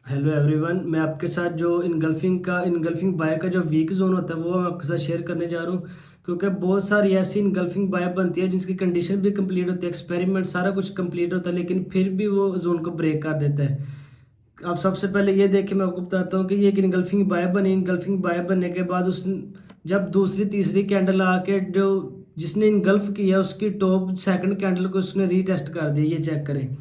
Hello everyone, मैं आपके साथ जो इनगल्फिंग बाय का जो वीक जोन होता है वो मैं आपके साथ शेयर करने जा रहा हूँ। क्योंकि बहुत सारी ऐसी इनगल्फिंग बाय बनती है जिसकी कंडीशन भी कंप्लीट होती है, एक्सपेरिमेंट सारा कुछ कंप्लीट होता है, लेकिन फिर भी वो जोन को ब्रेक कर देता है। आप सबसे पहले ये देखिए, मैं आपको बताता हूँ कि ये एक इनगल्फिंग बाय बनी। इनगल्फिंग बाय बनने के बाद उस जब दूसरी तीसरी कैंडल आके जो जिसने इनगल्फ किया उसकी टॉप सेकंड कैंडल को उसने रीटेस्ट कर दिया। ये चेक करें,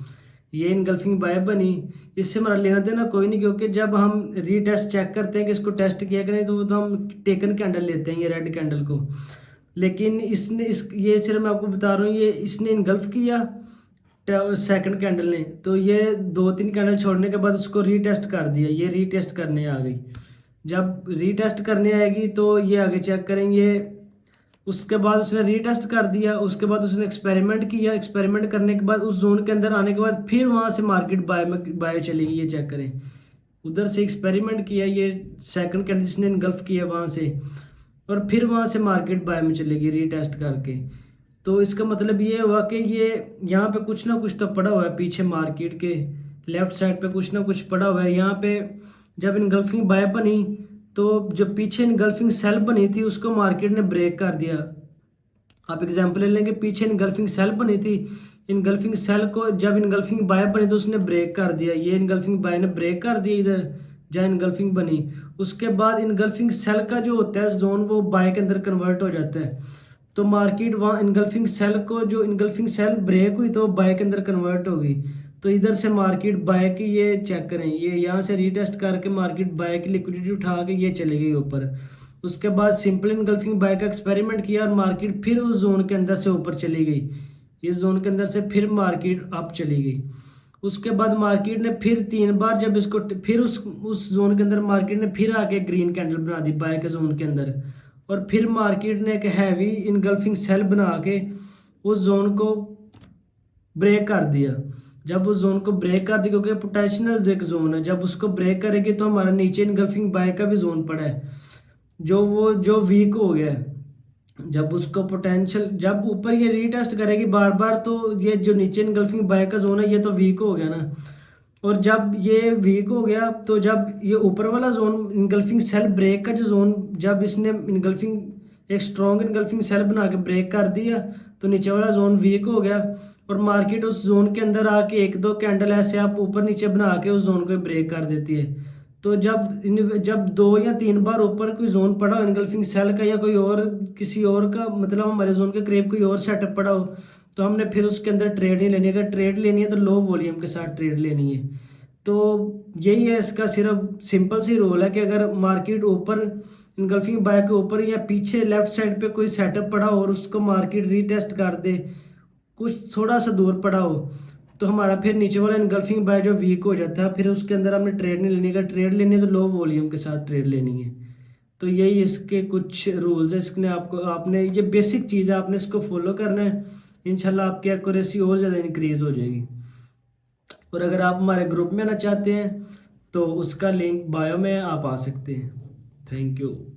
ये इनगल्फिंग बाय बनी। इससे हमारा लेना देना कोई नहीं, क्योंकि जब हम रीटेस्ट चेक करते हैं कि इसको टेस्ट किया करें तो वो तो हम टेकन कैंडल लेते हैं, ये रेड कैंडल को। लेकिन इसने इस ये सिर्फ मैं आपको बता रहा हूँ, ये इसने इनगल्फ किया सेकंड कैंडल ने, तो ये दो तीन कैंडल छोड़ने के बाद उसको रीटेस्ट कर दिया। ये रीटेस्ट करने आ गई। जब रीटेस्ट करने आएगी तो ये आगे चेक करेंगे। उसके बाद उसने रीटेस्ट कर दिया, उसके बाद उसने एक्सपेरिमेंट किया। एक्सपेरिमेंट करने के बाद उस जोन के अंदर आने के बाद फिर वहां से मार्केट बाय चलेगी। ये चेक करें, उधर से एक्सपेरिमेंट किया, ये सेकंड कैंडल जिसने इनगल्फ किया वहां से, और फिर वहां से मार्केट बाय में चलेगी रीटेस्ट करके। तो इसका मतलब ये हुआ कि ये यहाँ पे कुछ ना कुछ तो पड़ा हुआ है पीछे, मार्केट के लेफ्ट साइड पे कुछ ना कुछ पड़ा हुआ है। यहाँ पे जब इनगल्फिंग बाय बनी तो जो पीछे इनगल्फिंग सेल बनी थी उसको मार्केट ने ब्रेक कर दिया। आप एग्जांपल ले लेंगे, पीछे इनगल्फिंग सेल बनी थी, इनगल्फिंग सेल को जब इनगल्फिंग बाय बनी तो उसने ब्रेक कर दिया। ये इनगल्फिंग बाय ने ब्रेक कर दिया इधर जहाँ इनगल्फिंग बनी। उसके बाद इनगल्फिंग सेल का जो होता है जोन वो बाय के अंदर कन्वर्ट हो जाता है। तो मार्केट वहाँ इनगल्फिंग सेल को, जो इनगल्फिंग सेल ब्रेक हुई तो बाय के अंदर कन्वर्ट हो गई। तो इधर से मार्केट बाय की, ये चेक करें, ये यहाँ से रीटेस्ट करके मार्केट बाय की लिक्विडिटी उठा के ये चली गई ऊपर। उसके बाद सिंपल इनगल्फिंग बाय का एक्सपेरिमेंट किया और मार्केट फिर उस जोन के अंदर से ऊपर चली गई। इस जोन के अंदर से फिर मार्केट अप चली गई। उसके बाद मार्केट ने फिर तीन बार जब इसको फिर उस जोन के अंदर मार्केट ने फिर आके ग्रीन कैंडल बना दी बाय के जोन के अंदर, और फिर मार्केट ने एक हैवी इनगल्फिंग सेल बना के उस जोन को ब्रेक कर दिया। जब उस जोन को ब्रेक कर दिया, क्योंकि पोटेंशियल एक जोन है, जब उसको ब्रेक करेगी तो हमारा नीचे इनगल्फिंग बाय का भी जोन पड़ा है जो वीक हो गया है। जब उसको पोटेंशियल जब ऊपर ये रीटेस्ट करेगी बार बार तो ये जो नीचे इनगल्फिंग बाय का जोन है ये तो वीक हो गया ना। और जब ये वीक हो गया तो जब ये ऊपर वाला जोन इनगल्फिंग सेल ब्रेक का जो जोन, जब इसने इनगल्फिंग एक स्ट्रॉन्ग इनगल्फिंग सेल बना के ब्रेक कर दिया तो नीचे वाला जोन वीक हो गया। और मार्केट उस जोन के अंदर आके एक दो कैंडल ऐसे आप ऊपर नीचे बना के उस जोन को ब्रेक कर देती है। तो जब दो या तीन बार ऊपर कोई जोन पड़ा हो इनगल्फिंग सेल का या कोई और किसी और का, मतलब हमारे जोन के करीब कोई और सेटअप पड़ा हो, तो हमने फिर उसके अंदर ट्रेड नहीं लेनी। अगर ट्रेड लेनी है तो लो वॉल्यूम के साथ ट्रेड लेनी है। तो यही है इसका सिर्फ सिंपल सी रोल है कि अगर मार्केट ऊपर इनगल्फिंग बाय के ऊपर या पीछे लेफ्ट साइड पे कोई सेटअप पड़ा हो और उसको मार्केट रीटेस्ट कर दे, कुछ थोड़ा सा दूर पड़ा हो, तो हमारा फिर नीचे वाला इनगल्फिंग बाय जो वीक हो जाता है, फिर उसके अंदर हमने ट्रेड नहीं लेनी। का ट्रेड लेनी है तो लो वॉल्यूम के साथ ट्रेड लेनी है। तो यही इसके कुछ रूल्स है। इसने आपने ये बेसिक चीज़ है, आपने इसको फॉलो करना है। इंशाल्लाह आपकी एक्यूरेसी और ज़्यादा इंक्रीज हो जाएगी। और अगर आप हमारे ग्रुप में आना चाहते हैं तो उसका लिंक बायो में आप आ सकते हैं। Thank you.